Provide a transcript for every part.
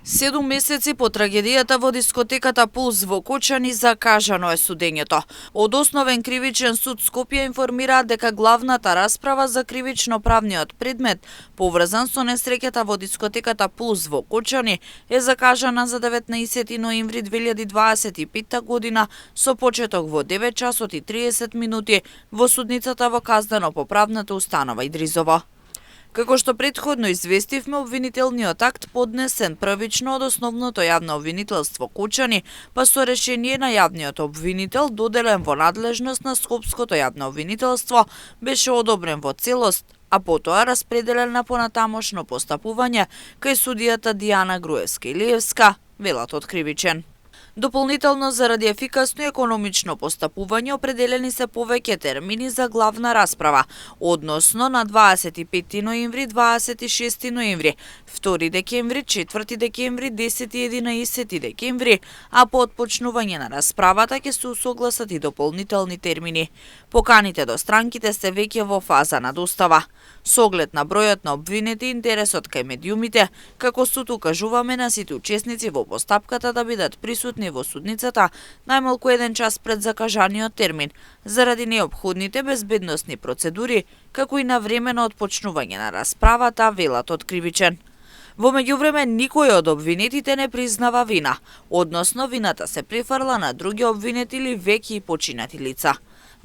7 месеци по трагедијата во дискотеката Пулс во Кочани закажано е судењето. Од Основен кривичен суд Скопје информираат дека главната расправа за кривично-правниот предмет, поврзан со несреќата во дискотеката Пулс во Кочани, е закажана за 19 ноември 2025 година со почеток во 9 часот и 30 минути во судницата во Казнено-поправната установа Идризово. Како што претходно известивме, обвинителниот акт поднесен првично од Основното јавно обвинителство Кочани, па со решение на јавниот обвинител доделен во надлежност на Скопското јавно обвинителство, беше одобрен во целост, а потоа распределен на понатамошно постапување кај судијата Дијана Груевска-Илиевска, велат од кривичен. Дополнително, заради ефикасно и економично постапување, определени се повеќе термини за главна расправа, односно на 25 ноември, 26 ноември, 2 декември, 4 декември, 10 и 11 декември, а по отпочнување на расправата ќе се усогласат и дополнителни термини. Поканите до странките се веќе во фаза на достава. Со оглед на бројот на обвинети, интересот кај медиумите, како суд укажуваме на сите учесници во постапката да бидат присутни во судницата најмалку 1 час пред закажаниот термин, заради неопходните безбедносни процедури, како и на време на отпочнување на расправата, велат од кривичен. Во меѓувреме, никој од обвинетите не признава вина, односно вината се префрла на други обвинети или веќе и починати лица.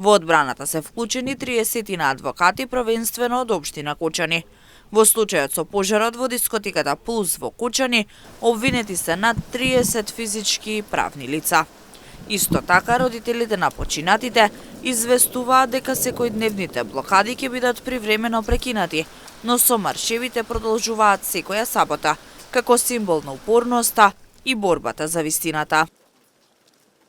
Во одбраната се вклучени 30 на адвокати, првенствено од општина Кочани. Во случајот со пожарот во дискотеката Пулс во Кочани, обвинети се над 30 физички и правни лица. Исто така, родителите на починатите известуваат дека секојдневните блокади ќе бидат привремено прекинати, но со маршевите продолжуваат секоја сабота, како символ на упорноста и борбата за вистината.